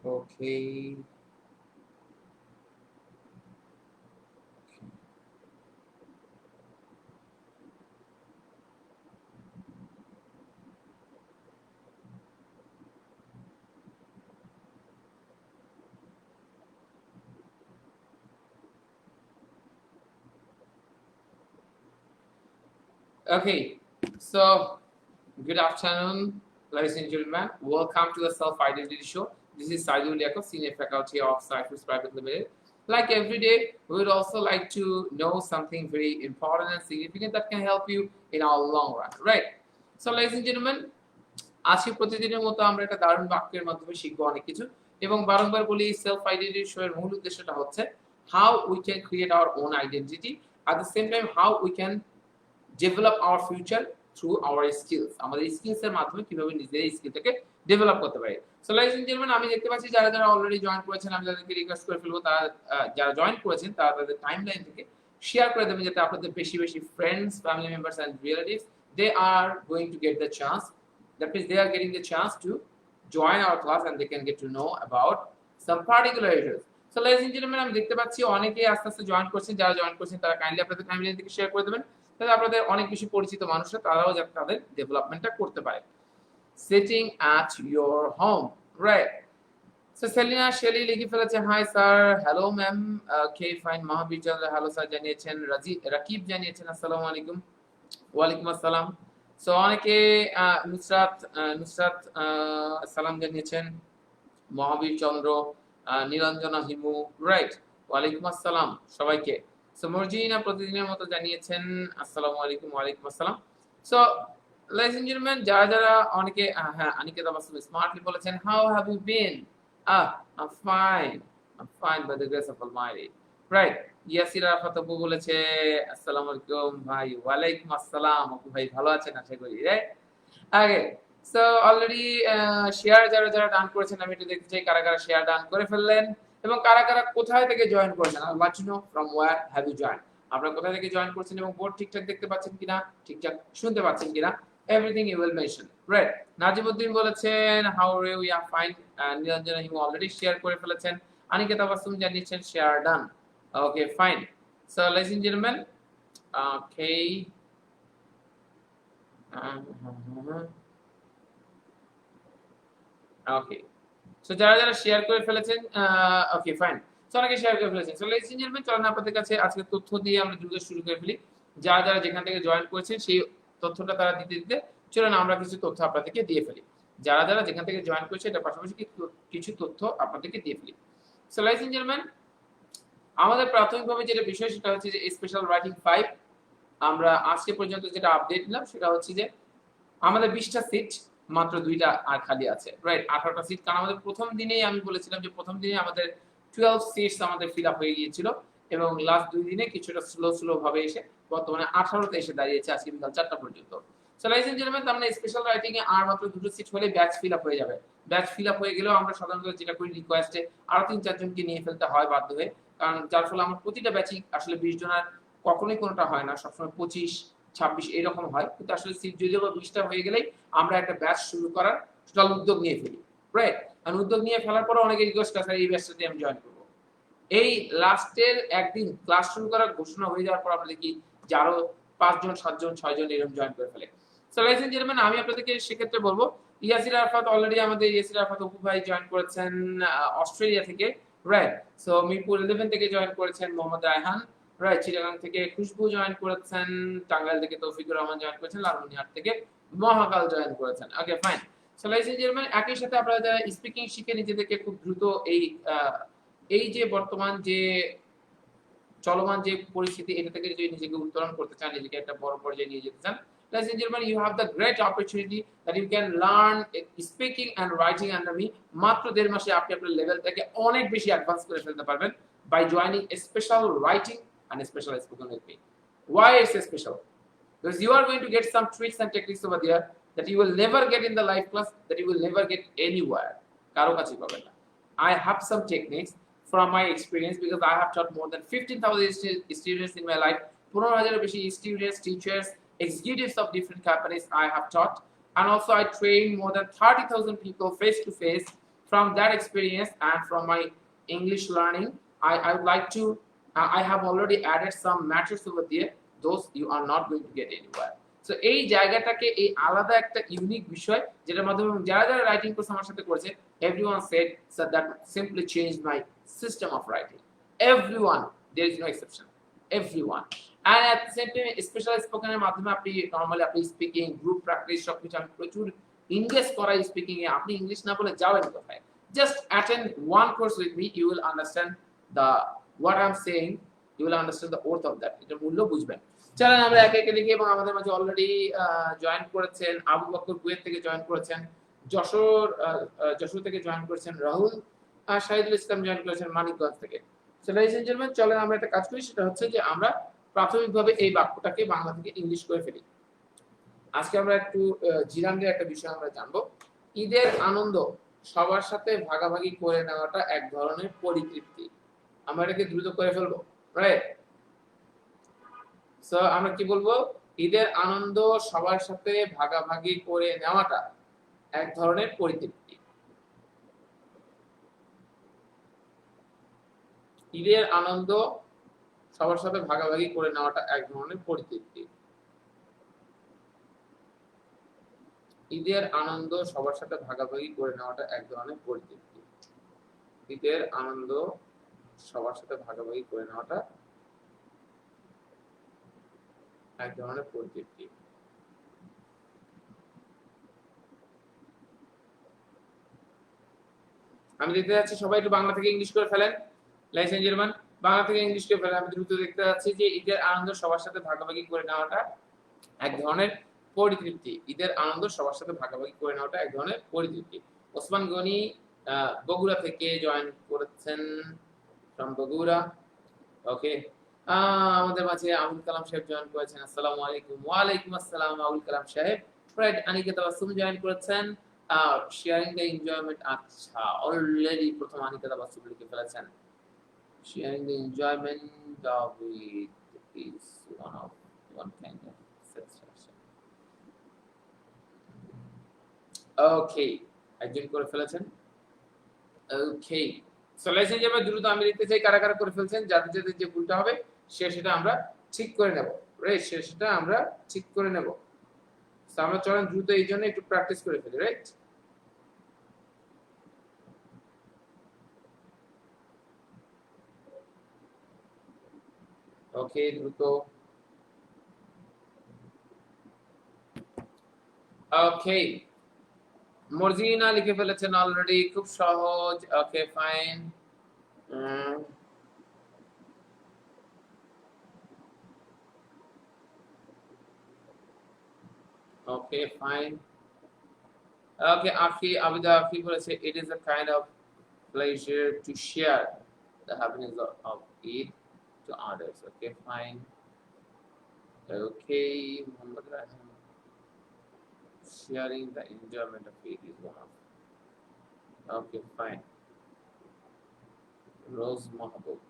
Okay. Okay. So, good afternoon, ladies and gentlemen. Welcome to the Self Identity Show. This is Saidul Yakov, Senior Faculty of Cyprus Private Limited. Like every day, we would also like to know something very important and significant that can help you in our long run, right? So, ladies and gentlemen, আজকে প্রতিদিনের মতো আমরা একটা দারুণ বাক্যের মাধ্যমে শিখবো অনেক কিছু এবং বারংবার বলি সেলফ আইডেন্টিটি শো এর মূল উদ্দেশ্যটা হচ্ছে how we can create our own identity at the same time how we can develop our future through hour skills আমাদের স্কিলস এর মাধ্যমে কিভাবে নিজেদের স্কিলটাকে ডেভেলপ করতে পারি সো লাইক জেন্টলম্যান আমি দেখতে পাচ্ছি যারা যারা অলরেডি জয়েন করেছেন আমি তাদেরকে রিকোয়েস্ট করে ফেলবো তারা যারা জয়েন করেছেন তারা তাদের টাইমলাইন থেকে শেয়ার করে দেবেন যাতে আপনাদের বেশি বেশি friends family members and relatives they are going to get the chance that means they are getting the chance to join our class and they can get to know about some particular areas. So ladies and gentlemen আমি দেখতে পাচ্ছি অনেকে আস্তে আস্তে join করছেন যারা join করছেন তারা কাইন্ডলি আপনাদের টাইমলাইন থেকে শেয়ার করে দেবেন তাহলে আপনাদের অনেক বেশি পরিচিত মানুষরা তারাও যাতে তাদের ডেভেলপমেন্টটা করতে পারে sitting at your home right so Selina Shelly লিখে ফেলেছে হাই স্যার হ্যালো ম্যাম কে fine Mahabir Chandra hello sir জানিয়েছেন রাকিব জানিয়েছেন আসসালামু আলাইকুম ওয়ালাইকুম আসসালাম সো অনেকে নুসরাত নুসরাত সালাম জানিয়েছেন মহাবীর চন্দ্র নিরঞ্জনা হিমু রাইট ওয়ালাইকুম আসসালাম সবাইকে সো মর্জিনা প্রতিদিনের মতো জানিয়েছেন আসসালামু আলাইকুম ওয়ালাইকুম আসসালাম সো ladies and gentlemen যারা যারা অনেকে হ্যাঁ অনিকেত তাবাসসুম স্মার্টলি বলেছেন how have you been I'm fine by the grace of Almighty right Yasir Arafat আপু বলেছে আসসালামু আলাইকুম ভাই ওয়ালাইকুম আসসালাম আপু ভাই ভালো আছেন আশা করি রাইট আগে সো অলরেডি শেয়ার যারা যারা ডান করেছেন আমি একটু দেখতে চাই কারা কারা শেয়ার ডান করে ফেললেন এবং কারা কারা কোথায় থেকে জয়েন করেছেন I want to know from where have you join আপনারা কোথায় থেকে জয়েন করছেন এবং বোর্ড ঠিকঠাক দেখতে পাচ্ছেন কিনা ঠিকঠাক শুনতে পাচ্ছেন কিনা everything you will mention right Nazimuddin বলেছেন how are you are fine Niranjana Himu already share করে ফেলেছেন অনিকেত তাবাসসুম জানিয়েছেন share done okay fine so ladies and gentleman okay okay so যারা যারা শেয়ার করে ফেলেছেন ওকে ফাইন সো অনেকে শেয়ার করে ফেলেছেন সো লেডিস এন্ড জেন্টলম্যান চলুন আপনাদের কাছে আজকে তথ্য দিয়ে আমরা দ্রুত শুরু করে ফেলি যারা যারা যেখান থেকে জয়েন করেছেন সেই তথ্যটা তারা দিতে দিতে চলুন আমরা কিছু তথ্য আপনাদেরকে দিয়ে ফেলি যারা যারা যেখান থেকে জয়েন করেছে এটা পাশাপাশি কিছু তথ্য আপনাদেরকে দিয়ে ফেলি সো লেডিস এন্ড জেন্টলম্যান আমাদের প্রাথমিকভাবে যেটা বিষয় সেটা হচ্ছে যে স্পেশাল রাইটিং 5 আমরা আজকে পর্যন্ত যেটা আপডেট নিলাম সেটা হচ্ছে যে আমাদের 20টা সিট মাত্র 2টা আর খালি আছে রাইট 18টা সিট কারণ আমাদের প্রথম দিনেই আমি বলেছিলাম যে প্রথম দিনে আমাদের 12 সিটস আমাদের ফিল আপ হয়ে গিয়েছিল এবং লাস্ট 2 দিনে কিছুটা স্লো ভাবে এসে বর্তমানে 18তে এসে দাঁড়িয়েছে আজকে বিকাল 4টা পর্যন্ত সো লাইস এন্ড জেন্টলম্যান তার মানে স্পেশাল রাইটিং এ আর মাত্র দুটো সিট হলে ব্যাচ ফিল আপ হয়ে যাবে ব্যাচ ফিল আপ হয়ে গেলেও আমরা সাধারণত যেটা করি রিকোয়েস্টে আরো 3-4 জনকে নিয়ে ফেলতে হয় বাধ্য হয়ে কারণ যার ফলে আমার প্রতিটা ব্যাচই আসলে 20 জনের কখনোই কোনোটা হয় না সবসময় 25-26 এরকম হয় কিন্তু আসলে সিট যদিও বা 20টা হয়ে গেলেই আমরা একটা ব্যাচ শুরু করার টোটাল উদ্যোগ নিয়ে ফেলি রাইট আর উদ্যোগ নিয়ে ফেলার পর অনেকে রিকোয়েস্ট করে এই ব্যাচটাতে আমি জয়েন করব এই লাস্টের একদিন ক্লাস শুরু করার ঘোষণা হয়ে যাওয়ার পর আমরা দেখি যে আরো 5 জন 7 জন 6 জন এরকম জয়েন করে ফেলে সো লাইস এন্ড জেন্টলম্যান আমি আপনাদেরকে সেক্ষেত্রে বলবো ইয়াসির আরাফাত অলরেডি আমাদের ইয়াসির আরাফাত অপু ভাই জয়েন করেছেন অস্ট্রেলিয়া থেকে রাইট সো মিরপুর 11 থেকে জয়েন করেছেন মোহাম্মদ রায়হান রাইট চিটাগাং থেকে খুশবু জয়েন করেছেন টাঙ্গাইল থেকে তৌফিকুর রহমান জয়েন করেছেন লালমনিরহাট থেকে মহাকাল জয়েন করেছেন okay fine so ladies and gentleman একই সাথে আপনারা যারা স্পিকিং শিখে নিজেদেরকে খুব দ্রুত এই যে বর্তমান যে চলমান যে পরিস্থিতি এটা থেকে যদি নিজেকে উত্তরণ করতে চান নিজেকে একটা বড় পর্যায়ে নিয়ে যেতে চান ladies and gentlemen you have the great opportunity that you can learn speaking and writing under me মাত্র 1.5 মাসে আপনি আপনার লেভেলটাকে অনেক বেশি অ্যাডভান্স করে ফেলতে পারবেন by joining a special writing and a special spoken with me why it's a special because you are going to get some tricks and techniques over there that you will never get in the live class that you will never get anywhere কারো কাছে পাবেন না I have some techniques from my experience because I have taught more than 15,000 students in my life 15,000 বেশি students teachers executives of different companies I have taught and also I train more than 30,000 people face to face from that experience and from my English learning, I would like to I have already added some matters over there, those you are not going to get anywhere. So এই জায়গাটাকে এই আলাদা একটা unique বিষয় যেটার মাধ্যমে যারা যারা রাইটিং কোর্স আমার সাথে করেছে, everyone said sir that simply changed my system of writing. Everyone, there is no exception, everyone. And at the same time special স্পোকেনের মাধ্যমে আপনি নরমালি আপনি স্পিকিং গ্রুপ প্র্যাকটিস সবকিছু আমি প্রচুর ইংলিশ করাই স্পিকিং এ, আপনি ইংলিশ না বলে যাবেন কোথায়? Just attend one course with me, you will understand the what I am saying, you will understand the worth of that, এটার মূল্য বুঝবেন। চলেন আমরা একে একে দেখি। এবং আমাদের মাঝে অলরেডি জয়েন করেছেন আবু বকর কুয়েত থেকে জয়েন করেছেন, যশোর থেকে জয়েন করেছেন রাহুল, আর শাহিদুল ইসলাম জয়েন করেছেন মানিকগঞ্জ থেকে। সো লadies and gentlemen, চলেন আমরা একটা কাজ করি, সেটা হচ্ছে যে আমরা প্রাথমিকভাবে এই বাক্যটাকে বাংলা থেকে ইংলিশ করে ফেলি। আজকে আমরা একটু জিরাঙ্গের একটা বিষয় আমরা জানবো। ঈদের আনন্দ সবার সাথে ভাগাভাগি করে নেওয়াটা এক ধরনের পরিতৃপ্তি। আমরা এটাকে দ্রুত করে ফেলবো, রাইট? সো আমরা কি বলবো? ঈদের আনন্দ সবার সাথে ভাগাভাগি করে নেওয়াটা এক ধরনের পরিতৃপ্তি। ঈদের আনন্দ সবার সাথে ভাগাভাগি করে নেওয়াটা এক ধরনের পরিতৃপ্তি। ঈদের আনন্দ সবার সাথে ভাগাভাগি করে নেওয়াটা এক ধরনের পরিতৃপ্তি। ঈদের আনন্দ সবার সাথে ভাগাভাগি করে নেওয়াটা এক ধরনের পরিতৃপ্তি। আমি দেখতে যাচ্ছি সবাই একটু বাংলা থেকে ইংলিশ করে ফেলেন। ladies and gentlemen, বাংলা থেকে ইংলিশ করে ফেলেন। আমি দ্রুত দেখতে যাচ্ছি যে ঈদের আনন্দ সবার সাথে ভাগাভাগি করে নেওয়াটা এক ধরনের পরিতৃপ্তি। ঈদের আনন্দ সবার সাথে ভাগাভাগি করে নেওয়াটা এক ধরনের পরিতৃপ্তি। ওসমান গনি বগুড়া থেকে জয়েন করেছেন, from বগুড়া। ওকে, আমাদের মাঝে আবুল কালাম সাহেব জয়েন করেছেন, আসসালামু আলাইকুম। ওয়া আলাইকুম আসসালাম আবুল কালাম সাহেব। রাইট, আনিকা তাবাসসুম জয়েন করেছেন, শেয়ারিং দ্য এনজয়মেন্ট। আচ্ছা, অলরেডি প্রথম আনিকা তাবাসসুম লিখে ফেলেছেন, sharing the enjoyment of it is one kind of satisfaction. ওকে, একজন করে ফেলেছেন। ওকে, সো ladies and gentlemen, দ্রুত আমি লিখতে চাই কারা কারা করে ফেলছেন, যাদের যাদের যে ভুলটা হবে সেটা আমরা ঠিক করে নেব, রাইট? সেটা আমরা ঠিক করে নেব। সো আমরা চলেন দ্রুত এই জন্য একটু প্র্যাকটিস করে ফেলি, রাইট? ওকে, দ্রুত। ওকে, মর্জিনা লিখে ফেলেছেন অলরেডি, খুব সহজ। ওকে, ফাইন। ওকে, ফাইন। ওকে, আবিদা আফি বলেছে, it is a kind of pleasure to share the happiness of Eid to others. Okay, fine. Okay, Muhammad Rahim, sharing the enjoyment of Eid is one of. Okay, fine. Rose Mahbub,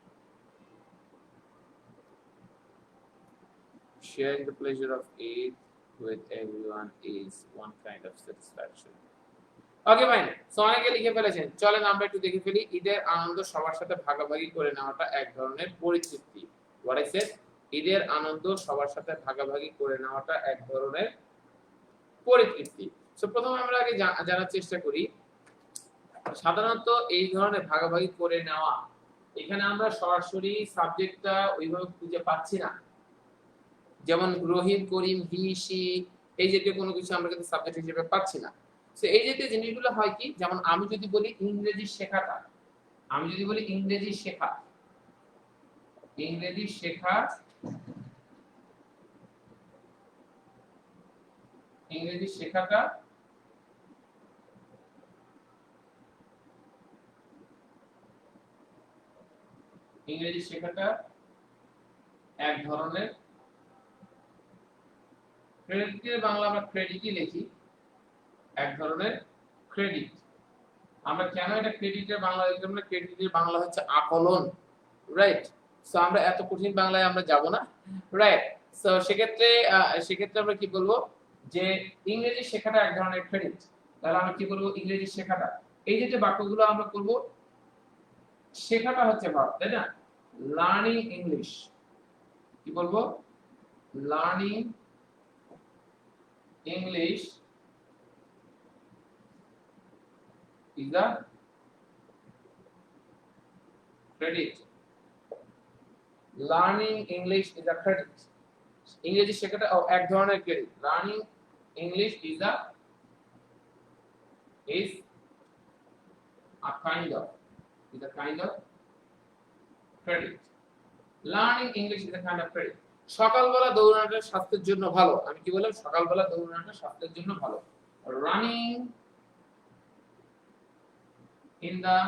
sharing the pleasure of Eid with everyone is one kind of satisfaction. Okay, fine. So অনেকে লিখে ফেলেছেন, চলেন আমরা একটু দেখে ফেলি। ঈদের আনন্দ সবার সাথে ভাগাভাগি করে নেওয়াটা এক ধরনের পরিতৃপ্তি। হোয়াট আই সেড, ঈদের আনন্দ সবার সাথে ভাগাভাগি করে নেওয়াটা এক ধরনের পরিতৃপ্তি। সো প্রথমে আমরা আগে জানার চেষ্টা করি, সাধারণত এই ধরনের ভাগাভাগি করে নেওয়া, এখানে আমরা সরাসরি সাবজেক্টটা ওইভাবে খুঁজে পাচ্ছি না। যেমন রহিম, করিম, হি, সি, এই জাতীয় কোনো কিছু আমরা কিন্তু সাবজেক্ট হিসেবে পাচ্ছি না। সো এই জাতীয় জিনিসগুলো হয় কি, যেমন আমি যদি বলি ইংরেজি শেখাটা, আমি যদি বলি ইংরেজি শেখা, ইংরেজি শেখা, ইংরেজি শেখাটা ইংরেজি শেখাটা এক ধরনের ক্রেডিটের বাংলা আমরা ক্রেডিটই লিখি, এক ধরনের ক্রেডিট। আমরা কেন এটা ক্রেডিটের বাংলা লিখলাম না? ক্রেডিটের বাংলা হচ্ছে আকলন, রাইট? সো আমরা এত কঠিন বাংলায় আমরা যাব না, রাইট? সো সেক্ষেত্রে আমরা কি বলবো যে ইংরেজি শেখাটা এক ধরনের ক্রেডিট। তাহলে আমরা কি বলবো? ইংরেজি শেখাটা এই যে বাক্যগুলো আমরা করব শেখাটা হচ্ছে ভার্ব, তাই না? লার্নিং ইংলিশ, কি বলবো? Learning English is a credit. Learning English is a credit. ইংরেজি শেখাটা এক ধরনের credit. Learning English is a kind of credit. Learning English is a kind of credit. সকালবেলা দৌড়ানোটা স্বাস্থ্যের জন্য ভালো। আমি কি বললাম? সকালবেলা দৌড়ানোটা স্বাস্থ্যের জন্য ভালো। Running in the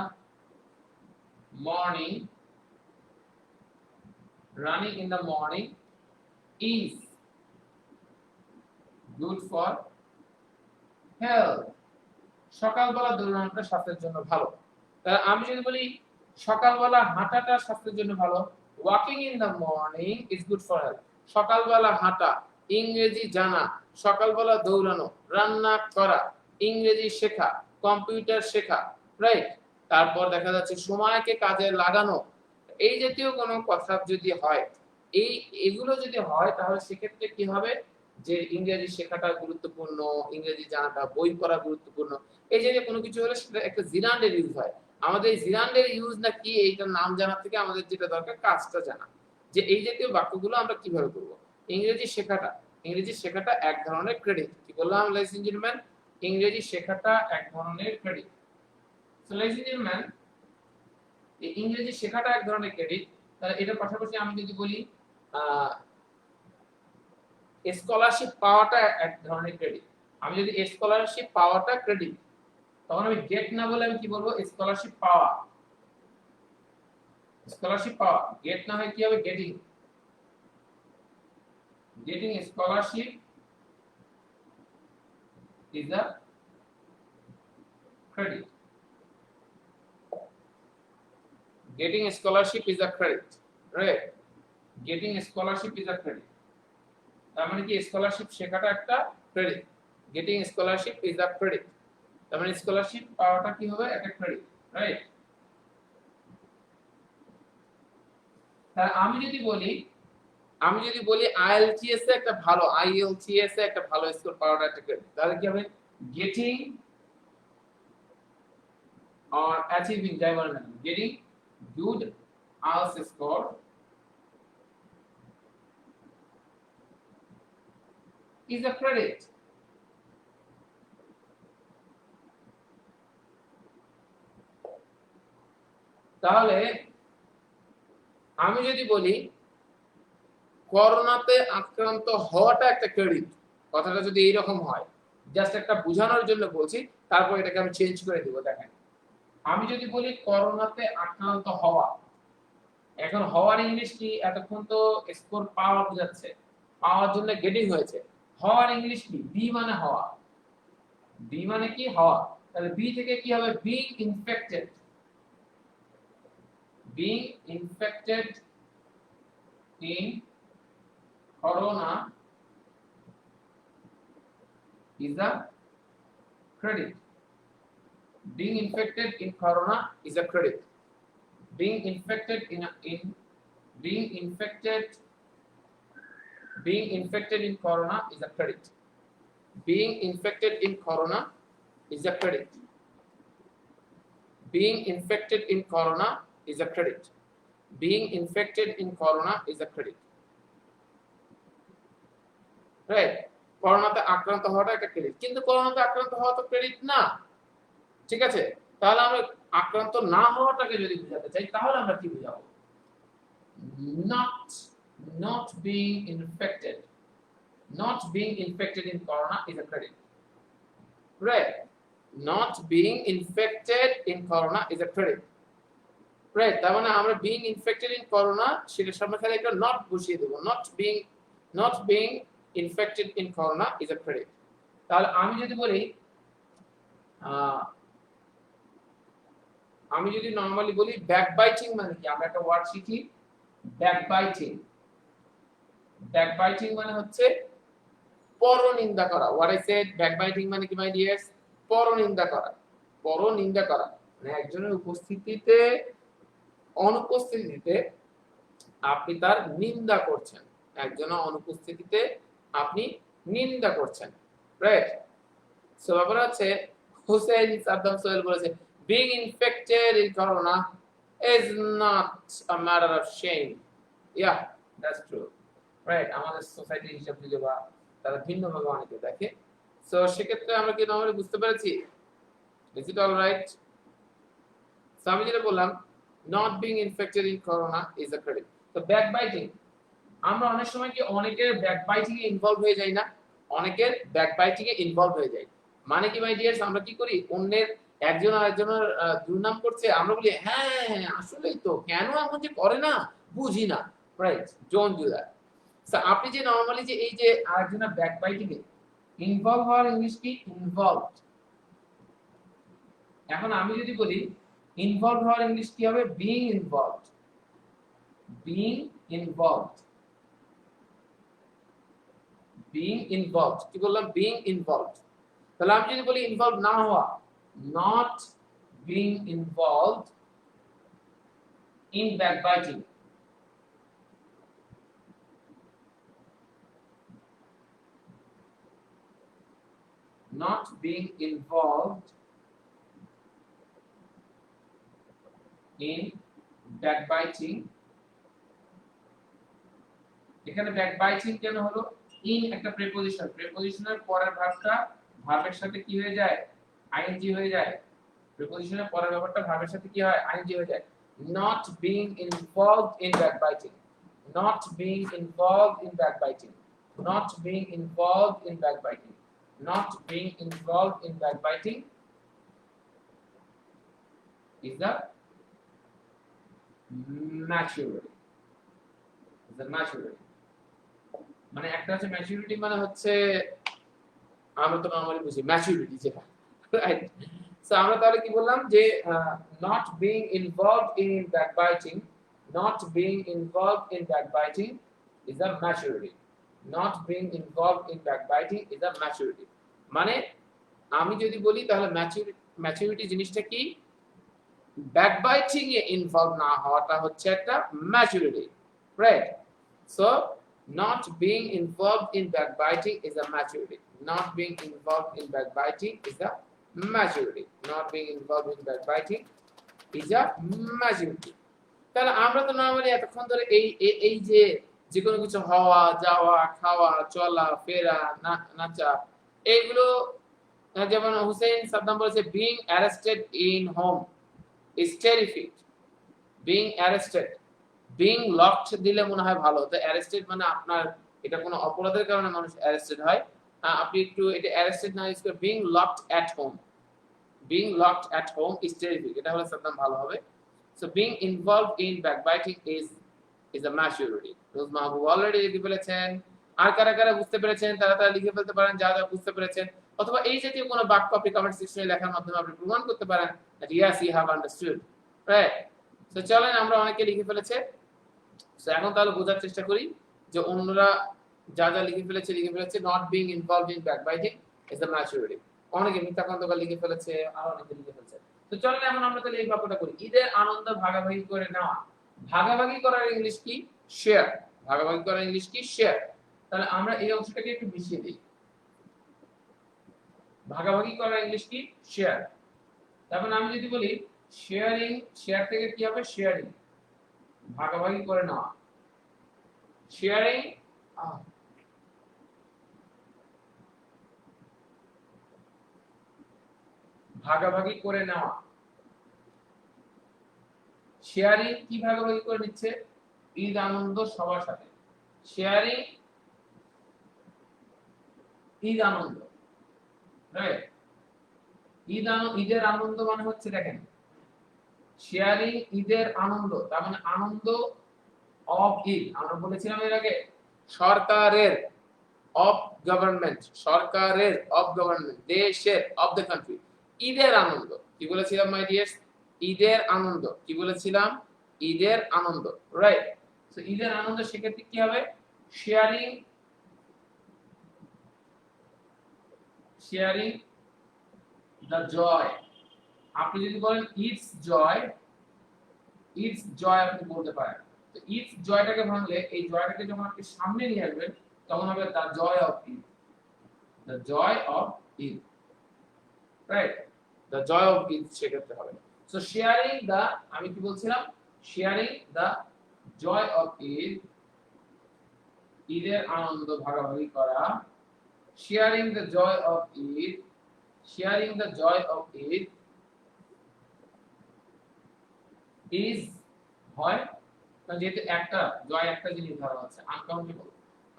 morning is good for health. সকালবেলা দৌড়ানোটা স্বাস্থ্যের জন্য ভালো। তাহলে আমি যদি বলি সকালবেলা হাঁটাটা স্বাস্থ্যের জন্য ভালো, walking in the morning is good for health. সকালবেলা হাঁটা, ইংরেজি জানা, সকালবেলা দৌড়ানো, রান্না করা, ইংরেজি শেখা, কম্পিউটার শেখা, রাইট? তারপর দেখা যাচ্ছে সময়কে কাজে লাগানো, এই জাতীয় কোনো কথা যদি হয়, এগুলো যদি হয় তাহলে সেক্ষেত্রে কি হবে? যে ইংরেজি শেখাটা গুরুত্বপূর্ণ, ইংরেজি জানাটা, বই পড়া গুরুত্বপূর্ণ। এই যে কোনো কিছু হলে সেটা একটা জিরান্ডের ইউজ হয়। আমাদের এই জিরান্ডের ইউজ না কি এইটার নাম জানা থেকে আমাদের যেটা দরকার কাজটা জানা, যে এই জাতীয় বাক্যগুলো আমরা কিভাবে করব। ইংরেজি শেখাটা এক ধরনের ক্রেডিট। কি বললাম ladies and gentlemen? ইংরেজি শেখাটা এক ধরনের credit. So ladies and gentlemen, এই ইংরেজি শেখাটা এক ধরনের ক্রেডিট। তাহলে এটার পাশাপাশি আমি যদি বলি স্কলারশিপ পাওয়াটা এক ধরনের ক্রেডিট। আমি যদি স্কলারশিপ পাওয়াটা ক্রেডিট, তখন আমি গেট না বলে আমি কি বলবো? স্কলারশিপ পাওয়া। গেট না হয় কি হবে? Getting scholarship is a credit. Getting scholarship is a credit, right? Getting scholarship is a credit. তার মানে কি স্কলারশিপ শেখাটা একটা credit. Getting scholarship is a credit. তার মানে স্কলারশিপ পাওয়াটা কি হবে? একটা ক্রেডিট, রাইট? তাহলে আমি যদি বলি IELTS এ একটা ভালো স্কোর পাওয়াটা একটা ক্রেডিট, তাহলে কি হবে? গেটিং or achieving, যাই বলেন না, getting good IELTS score is a credit. তাহলে আমি যদি বলি করোনাতে আক্রান্ত হওয়াটা একটা ক্রেডিট, কথাটা যদি এইরকম হয়, জাস্ট একটা বোঝানোর জন্য বলছি, তারপর এটাকে আমি চেঞ্জ করে দেব। দেখেন, আমি যদি বলি করোনাতে আক্রান্ত হওয়া, এখন হওয়ার ইংলিশ কি? এতক্ষণ তো স্কোর পাওয়া বোঝাচ্ছে, পাওয়ার জন্য গেটিং হয়েছে। হওয়ার ইংলিশ কি? বি মানে হওয়া। বি মানে কি? হওয়া। তাহলে বি থেকে কি হবে? Being infected. being infected in corona is a credit. Being infected in corona is a credit. Being infected in corona is a credit. Being infected in corona is a credit. Being infected in corona is a credit. Being infected in corona is a credit. Right? করোনাতে আক্রান্ত হওয়াটা একটা credit, কিন্তু করোনাতে আক্রান্ত হওয়া তো credit না। ঠিক আছে? তাহলে আমরা আক্রান্ত না হওয়াটাকে যদি বোঝাতে চাই, তাহলে আমরা কি বোঝাবো? not being infected. Not being infected in corona is a credit. Right? Not being infected in corona is a credit. Right? তার মানে আমরা being infected in corona সেটার সামনে খালি একটা not বসিয়ে দেব। Not being infected in corona is a credit. তাহলে আমি যদি বলি আমি যদি নরমালি বলি ব্যাকবাইটিং মানে কি? আমরা একটা ওয়ার্ড শিখি, ব্যাকবাইটিং। ব্যাকবাইটিং মানে হচ্ছে পরনিন্দা করা। What I said, ব্যাকবাইটিং মানে কি মাই ডিয়ার্স? পরনিন্দা করা। পর নিন্দা করা, মানে একজনের উপস্থিতিতে অনুপস্থিতিতে আপনি তার নিন্দা করছেন, একজনের অনুপস্থিতিতে আপনি নিন্দা করছেন, রাইট? সো ব্যাপার হচ্ছে হুসেইন সাদ্দাম সোহেল বলেছে being infected in corona is not a matter of shame. Yeah, that's true. Right? আমাদের সোসাইটি হিসাব দিলে বা তারা ভিন্নভাবে অনেকে দেখে। সো সেক্ষেত্রে আমরা কি নরমালি বুঝতে পেরেছি? Is it all right? So আমি যেটা বললাম not being infected in corona is a credit. তো backbiting, আমরা অনেক সময় কি অনেকের backbiting এ ইনভলভ হয়ে যাই না? অনেকের backbiting এ ইনভলভ হয়ে যাই। মানে কি মাই ডিয়ার্স, আমরা কি করি অন্যের একজন আরেকজনের দুর্নাম করছে, আমরা বলি হ্যাঁ আসলেই তো, কেন এমন যে করে না বুঝি না, right? Don't do that. So আপনি যে নরমালি যে এই যে আরেকজনের ব্যাকবাইটিং এ ইনভলভ হওয়ার ইংলিশ কি? ইনভলভড। এখন আমি যদি বলি ইনভলভ হওয়ার ইংলিশ কি হবে? Being involved. Being involved, being involved. কি বললাম? Being involved. তাহলে আমি যদি বলি ইনভলভ না হওয়া, not being involved in backbiting. not being involved in backbiting। এখানে backbiting কেন হলো? in একটা প্রিপজিশন, প্রিপজিশনের পরের ভার্বটা ভার্বের সাথে কি হয়ে যায়? আইএনজি হয়ে যায়। প্রিপজিশনের পরের ভার্বটা ভার্বের সাথে কি হয়? আইএনজি হয়ে যায়। not being involved in backbiting, not being involved in backbiting, not being involved in backbiting, not being involved in backbiting is the maturity, is the maturity। মানে একটা হচ্ছে ম্যাচুরিটি, মানে হচ্ছে আমরা তো নরমালি বুঝি ম্যাচুরিটি যেটা, রাইট? সো আমরা তাহলে কি বললাম যে not being involved in backbiting, not being involved in backbiting is a maturity, not being involved in backbiting is a maturity। মানে আমি যদি বলি তাহলে ম্যাচুরিটি জিনিসটা কি? ব্যাকবাইটিং এ ইনভলভ না হওয়াটা হচ্ছে একটা maturity, right? So not being involved in backbiting is a maturity, not being involved in backbiting is a maturity, not being involved in backbiting is a maturity। তাহলে আমরা তো নরমালি এতক্ষণ ধরে এই যে যে কোনো কিছু হওয়া, যাওয়া, খাওয়া, চলা, ফেরা, নাচা, এইগুলো যেমন হুসেইন সাদ্দাম বলেছে being arrested in home is terrific, being arrested, being locked দিলে মনে হয় ভালো হতো। arrested মানে আপনার এটা কোনো অপরাধের কারণে মানুষ arrested হয়, আপনি একটু এটা arrested না ইউজ করে being locked at home, being locked at home is terrific, এটা হলে সাদ্দাম ভালো হবে। so being involved in backbiting is a maturity। Rose Mahbub already লিখে ফেলেছেন। আর কারা কারা বুঝতে পেরেছেন তারা লিখে ফেলতে পারেন যা যা বুঝতে পেরেছেন, অথবা এই জাতীয় কোনো বাক্য আপনি কমেন্ট সেকশনে লেখার মাধ্যমে আপনি প্রমাণ করতে পারেন that yes you have understood, right? so চলেন, আমরা অনেকে লিখে ফেলেছে। সো এখন তাহলে বোঝার চেষ্টা করি যে অন্যরা যা যা লিখে ফেলেছে not being involved in backbiting is a maturity। অনেকে মিথ্যা খন্দকার লিখে ফেলেছে, আর অনেকে লিখে ফেলেছে। তো চলেন এখন আমরা তাহলে এই বাক্যটা করি, ঈদের আনন্দ ভাগাভাগি করে নেওয়া। ভাগাভাগি করার ইংলিশ কি? শেয়ার। ভাগাভাগি করার ইংলিশ কি? শেয়ার। তাহলে আমরা এই অংশটাকে একটু মিশিয়ে দিই। ভাগাভাগি করার ইংলিশ কি? শেয়ার। তারপর আমি যদি বলি শেয়ারিং, শেয়ার থেকে কি হবে? শেয়ারিং, ভাগাভাগি করে নেওয়া। শেয়ারিং ভাগাভাগি করে নেওয়া। শেয়ারিং কি ভাগাভাগি করে নিচ্ছে? ঈদ আনন্দ সবার সাথে। শেয়ারিং ঈদ আনন্দ, রাইট? ঈদের আনন্দ মানে হচ্ছে দেখেন শেয়ারিং ঈদের আনন্দ, তার মানে আনন্দ অফ ঈদ। আমরা বলেছিলাম এর আগে সরকারের, অফ গভর্নমেন্ট, সরকারের, অফ গভর্নমেন্ট, দেশের, অফ দ্য কান্ট্রি। ঈদের আনন্দ কি বলেছিলাম মাই ডিয়ার্স? ঈদের আনন্দ কি বলেছিলাম? ঈদের আনন্দ, রাইট? সো ঈদের আনন্দ সেক্ষেত্রে কি হবে? শেয়ারিং, শেয়ারিং the joy, আপনি যদি বলেন ইটস জয় আপনি বলতে পারেন। তো ইটস জয়টাকে ভাঙলে এই জয়টাকে যখন আপনি সামনে নিয়ে আসবেন তখন হবে the joy of it, the joy of it, right, the joy of it সেক্ষেত্রে হবে। সো শেয়ারিং দ্য, আমি কি বলছিলাম, sharing the joy of it, ঈদের আনন্দ ভাগাভাগি করা, sharing the joy of it, sharing the joy of it is হয়, কারণ যেহেতু একটা জয় একটা জিনিস ধরা হচ্ছে আনকাউন্টেবল,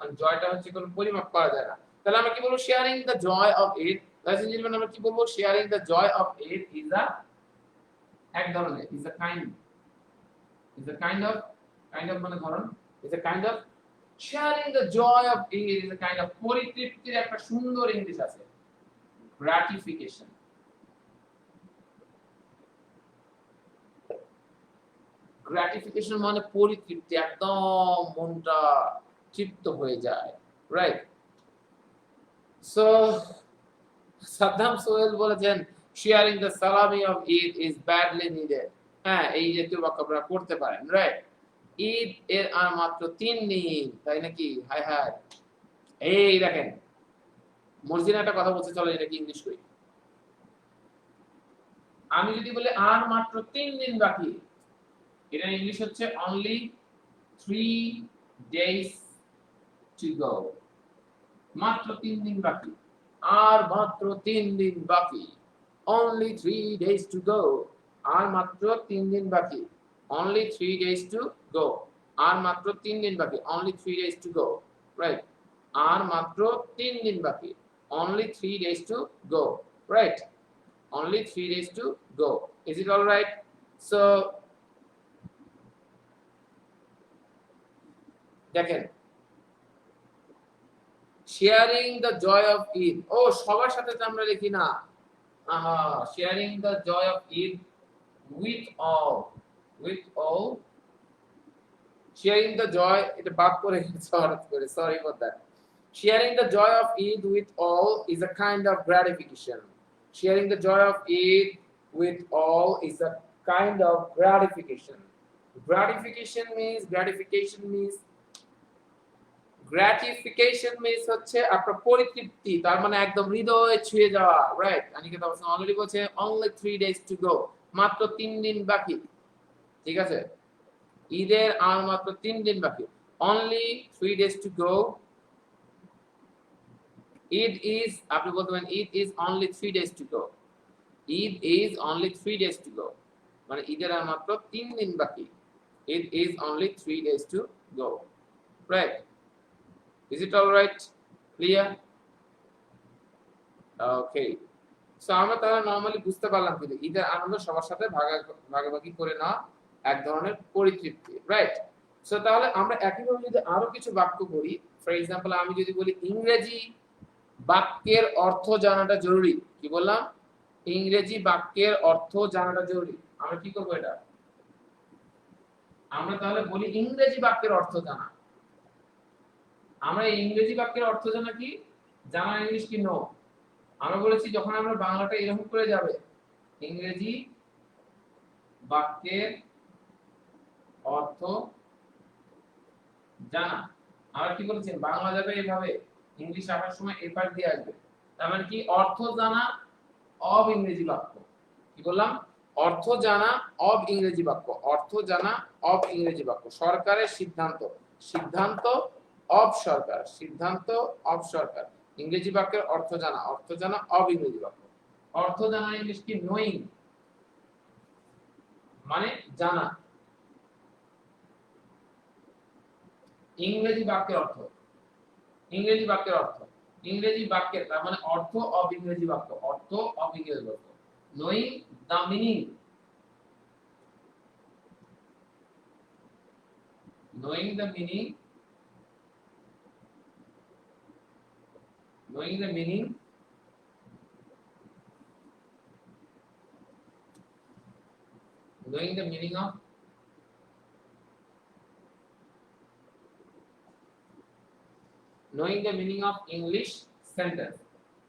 আর জয়টা হচ্ছে কোনো পরিমাপ করা যায় না, তাহলে আমরা কি বলবো sharing the joy of it, lies and আমরা কি বলবো sharing the joy of it is a, এক ধরনের, is a kind, is a kind of, kind of মানে ধরন, is a kind of, sharing the joy of it is a kind of, পরিতৃপ্তির একটা সুন্দর ইংলিশ আছে গ্র্যাটিফিকেশন। গ্র্যাটিফিকেশন মানে পরিতৃপ্তি, একদম মনটা তৃপ্ত হয়ে যায়, রাইট। সো সাদ্দাম সোহেল বলেছেন শেয়ারিং দ্য সালামি of Eid is badly needed, হ্যাঁ এই জাতীয় বাক্য আপনারা করতে পারেন, রাইট। ঈদ এর আর মাত্র 3 দিন, তাই নাকি, হাই হাই। এই দেখেন মর্জিনা একটা কথা বলছে, চলো এটা কি ইংলিশ করি। আমি যদি বলি আর মাত্র 3 দিন বাকি, এটা ইংলিশ হচ্ছে only 3 days to go, মাত্র 3 দিন বাকি, আর মাত্র 3 দিন বাকি, only 3 days to go, আর মাত্র 3 দিন বাকি, only 3 days to go, আর মাত্র 3 দিন বাকি, only 3 days to go, right, আর মাত্র 3 দিন বাকি, only 3 days to go, right, only 3 days to go. Is it all right? So দেখেন sharing the joy of Eid, ও সবার সাথে তো আমরা লিখি না, আহা, sharing the joy of Eid with all, with all, sharing the joy, এটা বাদ করে হঠাৎ করে, sorry for that. Sharing the joy of Eid with all is a kind of gratification, sharing the joy of Eid with all is a kind of gratification. Gratification means হচ্ছে আপনার পরিতৃপ্তি, তার মানে একদম হৃদয়ে ছুঁয়ে যাওয়া, রাইট। অনিকেত অবশ্য অলরেডি বলছে only 3 days to go, মাত্র 3 দিন বাকি, ঠিক আছে, ঈদের আর মাত্র 3 দিন বাকি, only 3 days to go, Eid is, আপনি বলতে পারেন Eid is only 3 days to go, Eid is only 3 days to go, মানে ঈদের আর মাত্র 3 দিন বাকি, Eid is only 3 days to go, right. Is it all right? Clear? Okay. So আমরা তাহলে নরমালি বুঝতে পারলাম কি ঈদের আনন্দ সবার সাথে ভাগাভাগি করে না এক ধরনের পরিতৃপ্তি, রাইট। সো তাহলে আমরা একইভাবে যদি আরো কিছু বাক্য করি, ফর এক্সাম্পল আমি যদি বলি ইংরেজি বাক্যের অর্থ জানাটা জরুরি, কি বললাম, ইংরেজি বাক্যের অর্থ জানাটা জরুরি, আমরা কি করব এটা, আমরা তাহলে বলি ইংরেজি বাক্যের অর্থ জানা, আমরা ইংরেজি বাক্যের অর্থ জানা কি, জানা ইংলিশ কি নো, আমরা বলেছি যখন আমরা বাংলাটা এরকম করে যাবে ইংরেজি বাক্যের অর্থ জানা, আমরা কি বলেছি বাংলা যাবে এভাবে, ইংলিশ আসার সময় এই পাশ দিয়ে আসবে, তার মানে কি অর্থ জানা অব ইংরেজি বাক্য, কি বললাম, অর্থ জানা অব ইংরেজি বাক্য, অর্থ জানা অব ইংরেজি বাক্য, সরকারের সিদ্ধান্ত, সিদ্ধান্ত অব সরকার, সিদ্ধান্ত অব সরকার, ইংরেজি বাক্যের অর্থ জানা, অর্থ জানা অব ইংরেজি বাক্য, অর্থ জানা ইংলিশ কি নোয়িং, মানে জানা, ইংরেজি বাক্যের অর্থ, ইংরেজি বাক্যের অর্থ, ইংরেজি বাক্যের তার মানে অর্থ অব ইংরেজি বাক্য, অর্থ অব ইংরেজি বাক্য, knowing the meaning, knowing the meaning, knowing the meaning, knowing the meaning of, knowing the meaning of English sentence,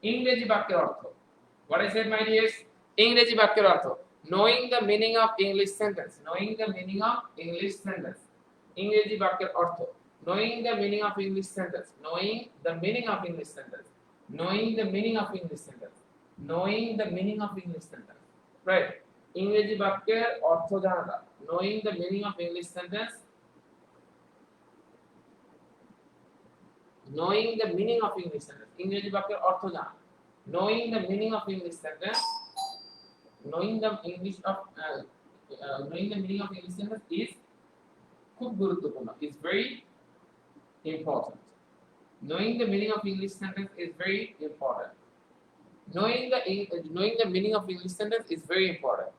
ইংরেজি বাক্যের অর্থ, what I said my dears, ইংরেজি বাক্যের অর্থ knowing the meaning of English sentence, knowing the meaning of English sentence, ইংরেজি বাক্যের অর্থ knowing the meaning of English sentence, knowing the meaning of English sentence, knowing the meaning of English sentence, knowing the meaning of English sentence, right? ইংরেজি বাক্যের অর্থ জানাটা knowing the meaning of English sentence, knowing the meaning of English sentence, ইংরেজি বাক্যের অর্থ জানা knowing the meaning of English sentence, knowing the English of knowing the meaning of English sentence is খুব গুরুত্বপূর্ণ, is very important. Knowing the meaning of English sentence is very important. Knowing the meaning of English sentence is very important.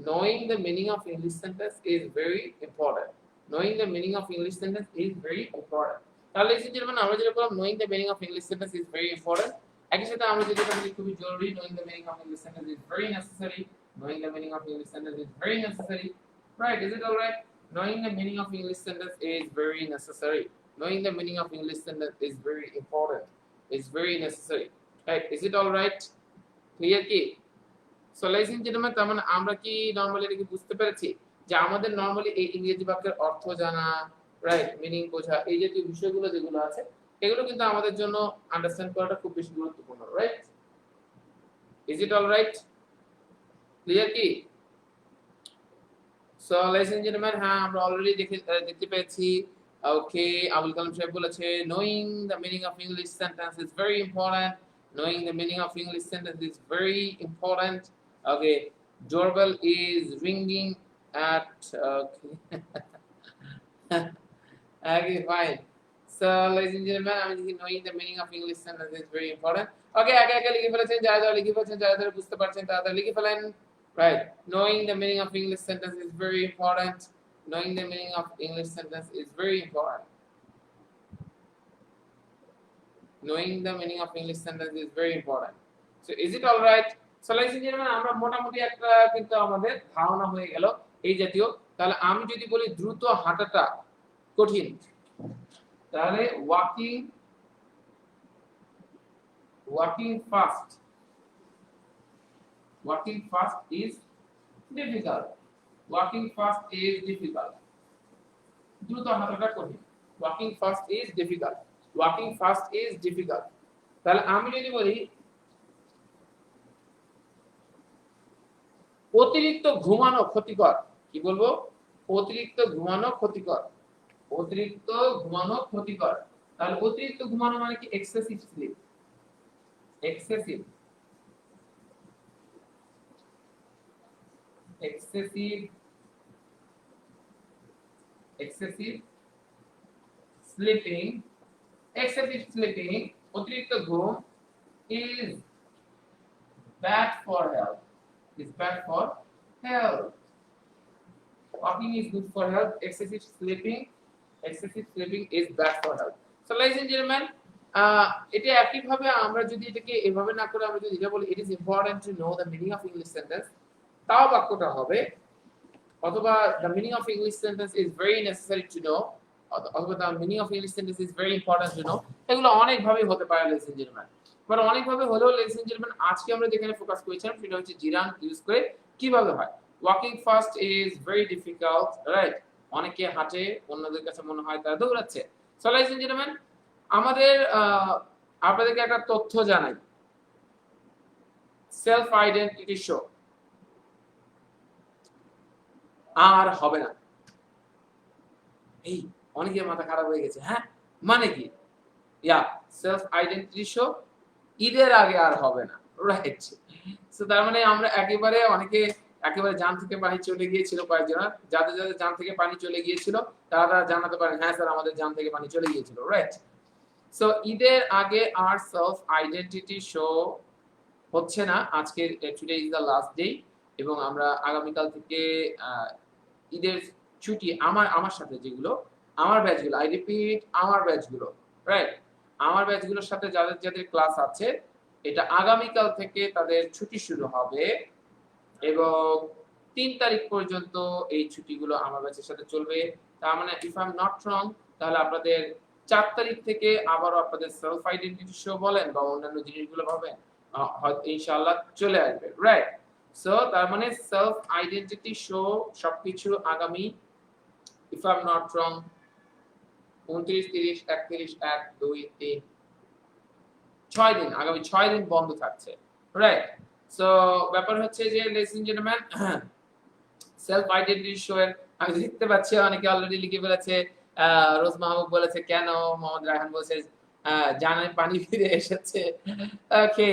Knowing the meaning of English sentence is very important. Knowing the meaning of English sentence is very important. তাহলে এই যে আমরা যেটা বললাম knowing the meaning of English sentence is very important. একই সাথে আমরা যেটা বলি খুবই জরুরি knowing the meaning of English sentence is very necessary. Knowing the meaning of English sentence is very necessary. Right? Is it all right? Knowing the meaning of English sentence is very necessary. Knowing the meaning of English sentence is very important. It's very necessary. Right? Is it all right? Clear কি? So ladies and gentlemen, তার মানে আমরা কি normally এটা কি বুঝতে পেরেছি যে আমাদের নরমালি এই ইংরেজি বাক্যের অর্থ জানা, রাইট, মিনিং বোঝা, এই জাতীয় বিষয়গুলো যেগুলো আছে এগুলো কিন্তু আমাদের জন্য আন্ডারস্ট্যান্ড করাটা খুব বেশি গুরুত্বপূর্ণ, right? Is it all right? Clear কি? So ladies and gentlemen, হ্যাঁ আমরা অলরেডি দেখতে পেয়েছি। ওকে, আবুল কালাম সাহেব বলেছে knowing the meaning of English sentence is very important. Knowing the meaning of English sentence is very important. Okay, doorbell is ringing at okay, fine. So ladies and gentlemen, I'm thinking knowing the meaning of English sentence is very important. Okay, আগে লিখে ফেলেছেন, যারা লিখে ফেলেছেন, যারা বুঝতে পারছেন তারা লিখে ফেলেন। Right, knowing the meaning of English sentence is very important. Knowing the meaning of English sentence is very important. Knowing the meaning of English sentence is very important. So is it all right? So ladies and gentlemen, আমরা মোটামুটি একটা কিন্তু আমাদের ধারণা হয়ে গেল এই জাতীয়। তাহলে আমি যদি বলি দ্রুত হাঁটাটা কঠিন, তাহলে walking fast is difficult. Walking fast is difficult. দ্রুত হাঁটাটা কঠিন। Walking fast is difficult. Walking fast is difficult. তাহলে আমি যদি বলি অতিরিক্ত ঘুমানো ক্ষতিকর, কি বলবো? অতিরিক্ত ঘুমানো ক্ষতিকর। অতিরিক্ত ঘুমানো ক্ষতিকর। তাহলে অতিরিক্ত ঘুমানো মানে কি? Excessive slip. এক্সেসিভ sleeping, অতিরিক্ত ঘুম is bad for health. Walking is good for health. Excessive sleeping is bad for health. So ladies and gentlemen, এটা একই ভাবে আমরা যদি এটাকে এভাবে না করে আমরা যদি এটা বলি it is important to know the meaning of English sentence, তাও বাক্যটা হবে অথবা the meaning of English sentence is very necessary to know, অথবা the meaning of English sentence is very important to know। এগুলো অনেক ভাবে হতে পারে ladies and gentlemen, বাট অনেক ভাবে হলেও ladies and gentlemen আজকে আমরা যেখানে ফোকাস করেছিলাম সেটা হচ্ছে জিরান ইউজ করে কিভাবে হয়। walking fast is very difficult, right? অনেকে হাঁটে, অন্যদের কাছে মনে হয় তারা দৌড়াচ্ছে। So ladies and gentlemen, আমাদের আপনাদেরকে একটা তথ্য জানাই, সেলফ আইডেন্টিটি শো আর হবে না। এই অনেকের মাথা খারাপ হয়ে গেছে, হ্যাঁ মানে কি? সেলফ আইডেন্টিটি শো ঈদের আগে আর হবে না, রাইট? সো তার মানে আমরা অনেকে একেবারে জান থেকে পানি চলে গিয়েছিল, কয়েকজন যাদের জান থেকে পানি চলে গিয়েছিল তারা জানাতে পারেন হ্যাঁ স্যার আমাদের জান থেকে পানি চলে গিয়েছিল, রাইট? সো ঈদের আগে আর সেলফ আইডেন্টিটি শো হচ্ছে না। আজকে today is the last day এবং আমরা আগামীকাল থেকে ঈদের ছুটি আমার সাথে যেগুলো আমার ব্যাচগুলো, আই রিপিট আমার ব্যাচগুলো, রাইট, আমার ব্যাচগুলোর সাথে যাদের ক্লাস আছে এটা আগামীকাল থেকে তাদের ছুটি শুরু হবে এবং 3 তারিখ পর্যন্ত এই ছুটিগুলো আমার ব্যাচের সাথে চলবে। তার মানে if I am not wrong তাহলে আপনাদের 4 তারিখ থেকে আবারও আপনাদের সেলফ আইডেন্টিটি শো বলেন বা অন্যান্য জিনিসগুলো পাবেন হয়তো ইনশাআল্লাহ চলে আসবে, রাইট? সো তার মানে সেলফ আইডেন্টিটি শো সবকিছু আগামী, if I am not wrong, 29, 30, 31, 1, 2, 3, 6 দিন, আগামী 6 দিন বন্ধ থাকছে, রাইট? সো ব্যাপার হচ্ছে যে ladies and gentleman, self identity show এর আমি দেখতে পাচ্ছি অনেকে অলরেডি লিখে ফেলেছে। রোজ মাহবুব বলেছে কেন, মোহাম্মদ রায়হান বলেছে জানে পানি ফিরে এসেছে। ওকে,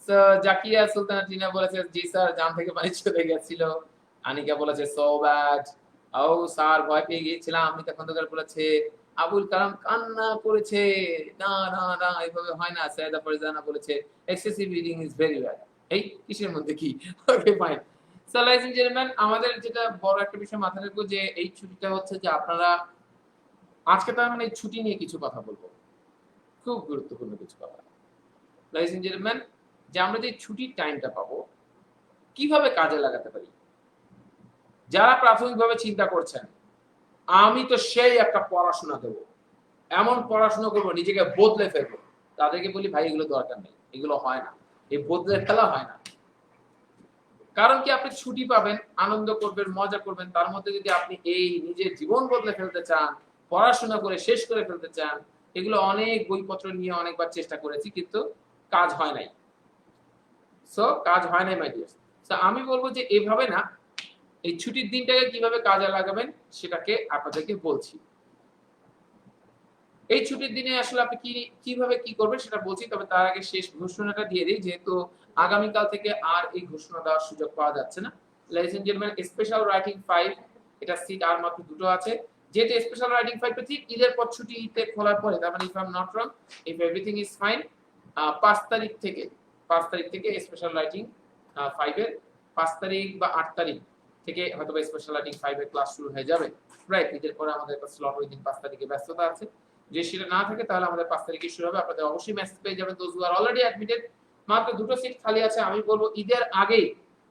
সো জাকিয়া সুলতানা টিনা বলেছে জি স্যার, জান থেকে পানি চলে গেছিল। আনিকা বলেছে সো ব্যাড, ও স্যার ভয় পেয়ে গিয়েছিলাম। অমিতা খন্দকার বলেছে, আবুল কালাম কান্না করেছে, না না না এইভাবে হয় না। সাইদা ফরিজানা বলেছে excessive reading is very bad. এই কিসের মধ্যে কি? Okay fine. So ladies and gentleman, আমাদের যেটা বড় একটা বিষয় মাথায় রাখবো যে এই ছুটিটা হচ্ছে যে আপনারা আজকে তার মানে ছুটি নিয়ে কিছু কথা বলবো, খুব গুরুত্বপূর্ণ কিছু কথা। লাইস এন্ড জেন্টলম্যান, যে আমরা যে ছুটির টাইমটা পাবো কিভাবে কাজে লাগাতে পারি। যারা প্রাথমিকভাবে চিন্তা করছেন আমি তো সেই একটা পড়াশোনা দেব, এমন পড়াশোনা করবো নিজেকে বদলে ফেলবো, তাদেরকে বলি ভাই এগুলো দরকার নেই, এগুলো হয় না, এই বদলে ফেলা হয় না। কারণ কি, আপনি ছুটি পাবেন, আনন্দ করবেন, মজা করবেন, তার মধ্যে যদি আপনি এই নিজের জীবন বদলে ফেলতে চান, পড়াশোনা করে শেষ করে ফেলতে চান, এগুলো অনেক বইপত্র নিয়ে অনেকবার চেষ্টা করেছি কিন্তু কাজ হয় নাই। সো কাজ হয় নাই মাই ডিয়ার। সো আমি বলবো যে এভাবে না, এই ছুটির দিনটাকে কিভাবে কাজে লাগাবেন সেটাকে আপনাদেরকে বলছি। এই ছুটির দিনে আসলে আপনি কিভাবে কি করবেন সেটা বলছি, তবে তার আগে শেষ ঘোষণাটা দিয়ে দিই, যেহেতু আগামীকাল থেকে আর এই ঘোষণা দেওয়ার সুযোগ পাওয়া যাচ্ছে না। Ladies and gentleman, special writing 5 এটা সিট আর মাত্র দুটো আছে। যেহেতু স্পেশাল রাইটিং 5 টা ঠিক ঈদের পর ছুটিতে খোলার পরে, তার মানে if I am not wrong, if everything is fine, 5 তারিখ থেকে স্পেশাল রাইটিং 5 এর 5 তারিখ বা 8 তারিখ থেকে হয়তো স্পেশাল রাইটিং 5 এর ক্লাস শুরু হয়ে যাবে, রাইট? ঈদের পরে আমাদের একটা স্লট ওই দিন 5 তারিখে ব্যস্ততা আছে। যে সেটা না থাকে তাহলে আমাদের 5 তারিখে শুরু হবে। আপনাদের অবশ্যই মেসেজ পেয়ে যাবেন those who are already admitted. মাত্র দুটো সিট খালি আছে। আমি বলবো ঈদের আগেই,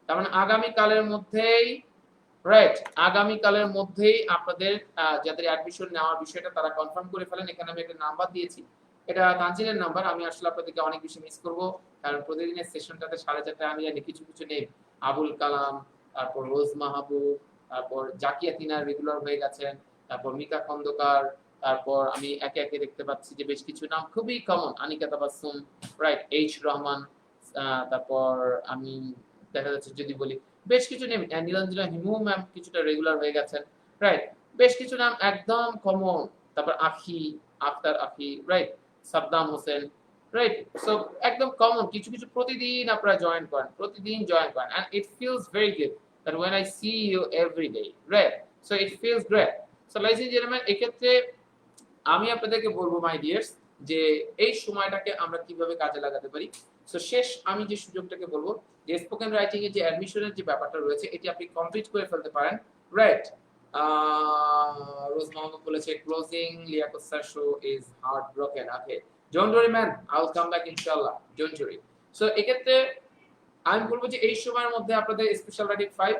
তার মানে আগামী কালের মধ্যেই, রাইট, আগামী কালের মধ্যেই আপনাদের যাদের অ্যাডমিশন নেওয়ার বিষয়টা তারা কনফার্ম করে ফেলেন। এখানে আমি একটা নাম্বার দিয়েছি, এটা তানজিলের নাম্বার। আমি আসলে আপনাদেরকে অনেক বেশি মিস করব, কারণ প্রতিদিনের সেশনটাতে 4:30 আমি জানি কিছু কিছু নেই, আবুল কালাম, তারপর রোজ মাহবুব, তারপর জাকিয়া তিনার রেগুলার হয়ে গেছেন, তারপর মিকা খন্দকার, তারপর আমি একে একে দেখতে পাচ্ছি যে বেশ কিছু নাম খুবই common, Anika Tabassum, right, H Rahman, তারপর আমি দেখা যাচ্ছে যদি বলি বেশ কিছু নেম, নীলাঞ্জনা হিমু ম্যাম কিছুটা রেগুলার হয়ে গেছেন, রাইট, বেশ কিছু নাম একদম কমন। তারপর আখি, আক্তার আখি, right, Saddam Hossain, right. So একদম কমন কিছু কিছু প্রতিদিন আপনারা জয়েন করেন, প্রতিদিন জয়েন করেন, and it feels very good that when I see you every day, right? So it feels great. So ladies and gentlemen, এক্ষেত্রে আমি আপনাদেরকে বলবো মাই ডিয়ার্স যে এই সময়টাকে আমরা কিভাবে কাজে লাগাতে পারি। সো শেষ আমি যে সুযোগটাকে বলবো যে স্পোকেন রাইটিং এর যে অ্যাডমিশনের যে ব্যাপারটা রয়েছে এটি আপনি কমপ্লিট করে ফেলতে পারেন, রাইট? রোজ মোহাম্মদ বলেছে closing Liaquat sir show is heart broken. Okay, don't worry man, I will come back ইনশাআল্লাহ, ডোন্ট ওয়ারি। সো এক্ষেত্রে আমি বলবো যে এই সময়ের মধ্যে আপনাদের স্পেশাল রাইটিং 5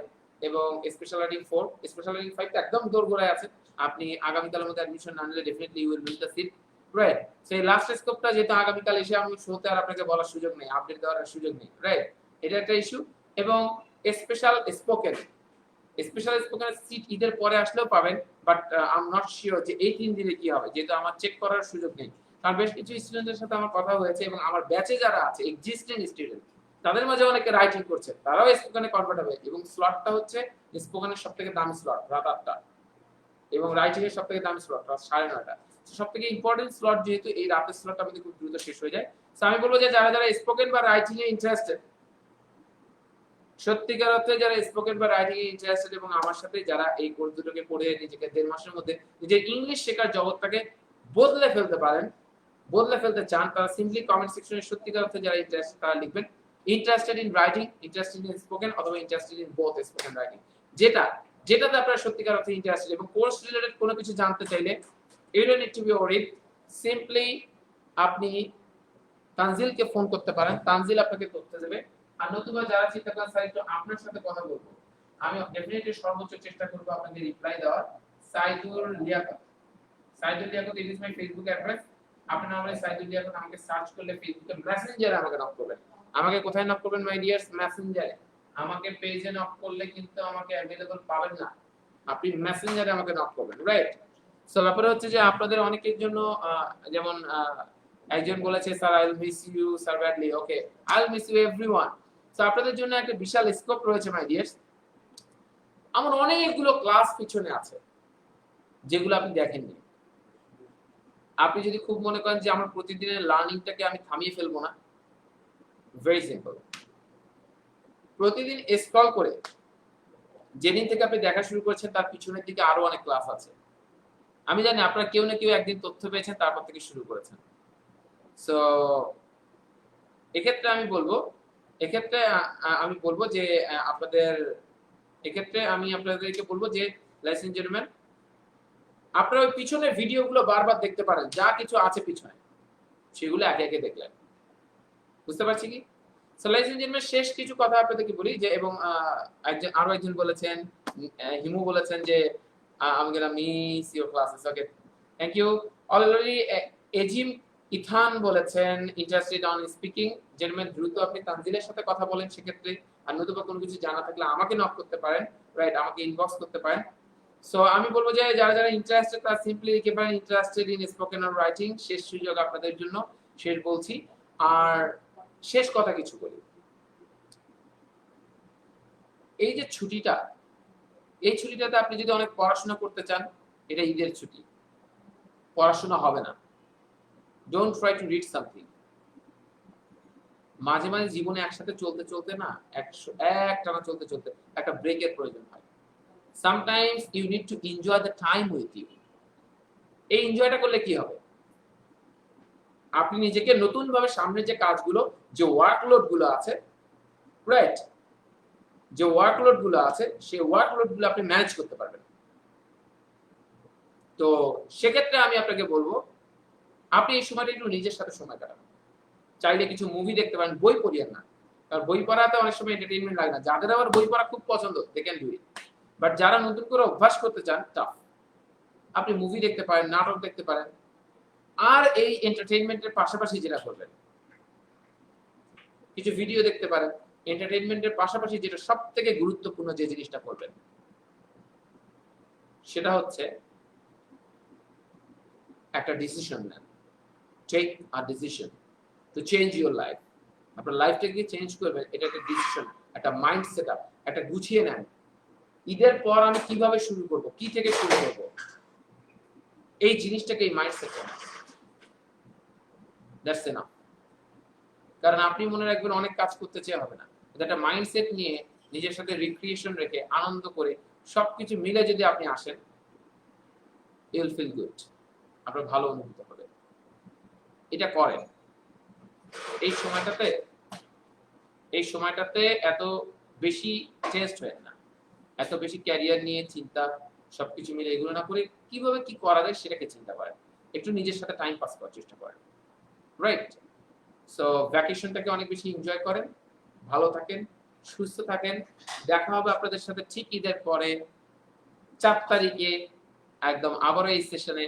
এবং স্পেশাল রাইটিং 4, স্পেশাল রাইটিং 5 টা একদম দোরগোড়ায় আছে। আপনি আগামীকালের মধ্যে অ্যাডমিশন না নিলে definitely you will miss the seat, right? সেই লাস্ট স্কোপটা যেটা আগামীকাল এসে আমি শোতে আর আপনাকে বলার সুযোগ নেই, আপডেট দেওয়ার সুযোগ নেই, রাইট? এটা একটা ইস্যু। এবং স্পেশাল স্পোকেনের সিট ঈদের পরে আসলেও পাবেন, but I am not sure যে এই 3 দিনে কি হবে, যেহেতু আমার চেক করার সুযোগ নেই। কারণ বেশ কিছু স্টুডেন্টের সাথে আমার কথা হয়েছে এবং আমার ব্যাচে যারা আছে এক্সিস্টিং স্টুডেন্ট, তাদের মাঝে অনেকে রাইটিং করছে, তারাও স্পোকেনে কনভার্ট হবে। এবং স্লটটা হচ্ছে স্পোকেনের সবথেকে দামি স্লট রাত 8টা, এবং রাইটিং এর সবথেকে দামি স্লট রাত 9:30। সবথেকে ইম্পর্টেন্ট স্লট, যেহেতু এই রাতের স্লটটা আমাদের খুব দ্রুত শেষ হয়ে যায়। সো আমি বলবো যে যারা যারা স্পোকেন বা রাইটিং এ ইন্টারেস্টেড, সত্যিকার অর্থে যারা স্পোকেন বা রাইটিং এ ইন্টারেস্টেড এবং আমার সাথে যারা এই কোর্স দুটোকে পড়ে নিজেকে 1.5 মাসের মধ্যে নিজের ইংলিশ শেখার জগৎটাকে বদলে ফেলতে পারেন, বদলে ফেলতে চান, তারা সিম্পলি কমেন্ট সেকশনে সত্যিকার অর্থে যারা ইন্টারেস্টেড তারা লিখবেন interested in writing, interested in spoken, অথবা interested in both spoken writing. যেটাতে আপনারা সত্যিকার অর্থে ইন্টারেস্টেড এবং কোর্স রিলেটেড কোনো কিছু জানতে চাইলে you don't need to be worried, simply আপনি তানজিলকে ফোন করতে পারেন, তানজিল আপনাকে তথ্য দেবে। আর নতুবা যারা চিন্তা করেন স্যার একটু আপনার সাথে কথা বলবো, আমি ডেফিনেটলি সর্বোচ্চ চেষ্টা করব আপনাদের রিপ্লাই দেওয়ার। Saidul Liaquat, it is my Facebook address. আপনি নরমালি সাইদুল লিয়াকত আমাকে সার্চ করলে ফেসবুকে মেসেঞ্জারে আমাকে নক করবেন। আমাকে কোথায় নক করবেন মাই ডিয়ার্স? মেসেঞ্জারে। আমাকে পেজে নক করলে কিন্তু আমাকে অ্যাভেলেবল পাবেন না, আপনি মেসেঞ্জারে আমাকে নক করবেন, রাইট? সো ব্যাপার হচ্ছে যে আপনাদের অনেকের জন্য যেমন একজন বলেছে sir I will miss you sir badly, okay I will miss you everyone. So আপনাদের জন্য একটা বিশাল স্কোপ রয়েছে মাই ডিয়ার্স। আমার অনেকগুলো ক্লাস পিছনে আছে যেগুলো আপনি দেখেননি। আপনি যদি খুব মনে করেন যে আমার প্রতিদিনের লার্নিংটাকে আমি থামিয়ে ফেলবো না, ভেরি সিম্পল, প্রতিদিন স্ক্রল করে যেদিন থেকে আপনি দেখা শুরু করেছেন তার পিছনের দিকে আরো অনেক ক্লাস আছে। আমি জানি আপনারা কেউ না কেউ একদিন তথ্য পেয়েছেন তারপর থেকে শুরু করেছেন। সো এক্ষেত্রে আমি বলবো যে আপনাদের এক্ষেত্রে আমি আপনাদেরকে বলবো যে লাইসেন্স জেন্টলম্যান, আপনারা ওই পিছনের ভিডিওগুলো বারবার দেখতে পারেন, যা কিছু আছে পিছনে সেগুলো একে একে দেখলেন, বুঝতে পারছি কি? সো লাইসেন্স জেন্টলম্যান, শেষ কিছু কথা আপনাদেরকে বলি যে, এবং আরো একজন বলেছেন, হিমু বলেছেন যে I'm gonna miss your classes. Okay, thank you. Already assume Ethan বলেছেন ইন্টারেস্টেড অন স্পিকিং। জেন্টলম্যান, দ্রুত আপনি তানজিলের সাথে কথা বলেন সেক্ষেত্রে, আর নতুবা কোনো কিছু জানা থাকলে আমাকে নক করতে পারেন, রাইট, আমাকে ইনবক্স করতে পারেন। সো আমি বলবো যে যারা যারা ইন্টারেস্টেড তারা সিম্পলি লিখে পারেন interested in spoken or writing. শেষ সুযোগ আপনাদের জন্য, শেষ বলছি। আর শেষ কথা কিছু বলি, এই যে ছুটিটা, এই ছুটিটাতে আপনি যদি অনেক পড়াশোনা করতে চান, এটা ঈদের ছুটি, পড়াশোনা হবে না। Don't try to read something. মাঝে মাঝে জীবনে একসাথে চলতে চলতে না, একটানা চলতে চলতে একটা ব্রেকের প্রয়োজন হয়। Sometimes you need to enjoy the time with you. এই এনজয়টা করলে কি হবে, আপনি নিজেকে নতুন ভাবে সামনে যে কাজগুলো, যে ওয়ার্কলোড গুলো আছে, রাইট, যে ওয়ার্কলোড গুলো আছে সেই ওয়ার্কলোড গুলো আপনি ম্যানেজ করতে পারবেন। তো সেক্ষেত্রে আমি আপনাকে বলবো আপনি এই সময়টা একটু নিজের সাথে সময় কাটান। চাইলে কিছু মুভি দেখতে পারেন, বই পড়িয়েন না, কারণ বই পড়াতে অনেক সময় এন্টারটেইনমেন্ট লাগে না। যাদের আবার বই পড়া খুব পছন্দ they can do it, but যারা নতুন করে অভ্যাস করতে চান টাফ। আপনি মুভি দেখতে পারেন, নাটক দেখতে পারেন, আর এই এন্টারটেইনমেন্টের পাশাপাশি যেটা করবেন, কিছু ভিডিও দেখতে পারেন। এন্টারটেইনমেন্টের পাশাপাশি যেটা সবথেকে গুরুত্বপূর্ণ যে জিনিসটা করবেন সেটা হচ্ছে একটা ডিসিশন নেন। Take a decision to change your life. আপনার লাইফটাকে চেঞ্জ করবেন, এটা একটা ডিসিশন, একটা মাইন্ড সেট আপ, একটা গুছিয়ে নেন। ঈদের পর আমি কিভাবে শুরু করব, কি থেকে শুরু করব, এই জিনিসটাকে, এই মাইন্ড সেট নেন। That's enough. কারণ আপনি মনে রাখবেন অনেক কাজ করতে চেয়ে হবে না, একটা মাইন্ডসেট নিয়ে নিজের সাথে রিক্রিয়েশন রেখে আনন্দ করে সবকিছু মিলে যদি আপনি আসেন, ইউ উইল ফিল গুড, আপনার ভালো অনুভূত হবে। এটা করেন। এই সময়টাতে এত বেশি টেস্ট হয় না, এত বেশি ক্যারিয়ার নিয়ে চিন্তা, সবকিছু মিলে এগুলো না করে কিভাবে কি করা যায় সেটাকে চিন্তা করেন, একটু নিজের সাথে টাইম পাস করার চেষ্টা করেন, রাইট? সো ভ্যাকেশনটাকে অনেক বেশি এনজয় করেন, ভালো থাকেন, সুস্থ থাকেন। দেখা হবে আপনাদের সাথে ঠিক ঈদের পরে 4 তারিখে একদম আবারও এই সেশনে।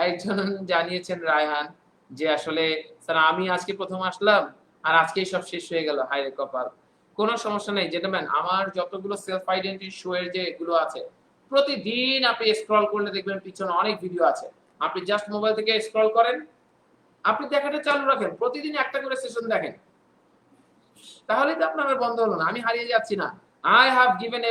একজন জানিয়েছেন রায়হান যে আসলে স্যার আমি আজকে প্রথম আসলাম আর আজকেই সব শেষ হয়ে গেল, হায় রে কপাল। কোনো সমস্যা নেই জেন্টলম্যান, আমার যতগুলো সেলফ আইডেন্টিটি শো এর যে এগুলো আছে, প্রতিদিন আপনি স্ক্রল করলে দেখবেন পিছনে অনেক ভিডিও আছে। আপনি জাস্ট মোবাইল থেকে স্ক্রল করেন, আপনি দেখাটা চালু রাখেন, প্রতিদিন একটা করে সেশন দেখেন, তাহলে তো আপনার আর বন্ধ হলো না। আমি হারিয়ে যাচ্ছি না। I have given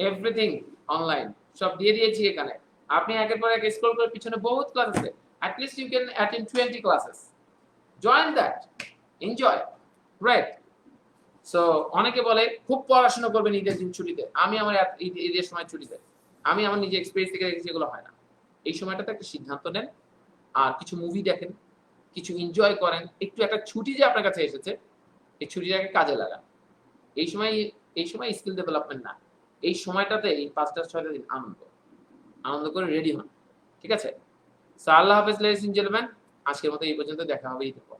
everything online, সব দিয়ে দিয়েছি এখানে। আপনি একের পর এক স্ক্রল করে পিছনে বহুত ক্লাস আছে, at least you can attend 20 classes, join that, enjoy, right? So অনেকে বলে খুব পড়াশোনা করবেন ঈদের দিন ছুটিতে। আমি আমার ঈদের সময় ছুটিতে, আমি আমার নিজে এক্সপেরিয়েন্স থেকে দেখেছি এগুলো হয় না। এই সময়টাতে একটা সিদ্ধান্ত নেন, আর কিছু মুভি দেখেন, কিছু এনজয় করেন, একটু একটা ছুটি যে আপনার কাছে এসেছে এই ছুটিটাকে কাজে লাগান। এই সময় স্কিল ডেভেলপমেন্ট না, এই সময়টাতে এই 5-6টা দিন আনন্দ করে রেডি হন, ঠিক আছে? সো আল্লাহ হাফেজ লেডিস এন্ড জেন্টলম্যান, আজকের মতো এই পর্যন্ত, দেখা হবে ঈদের পর।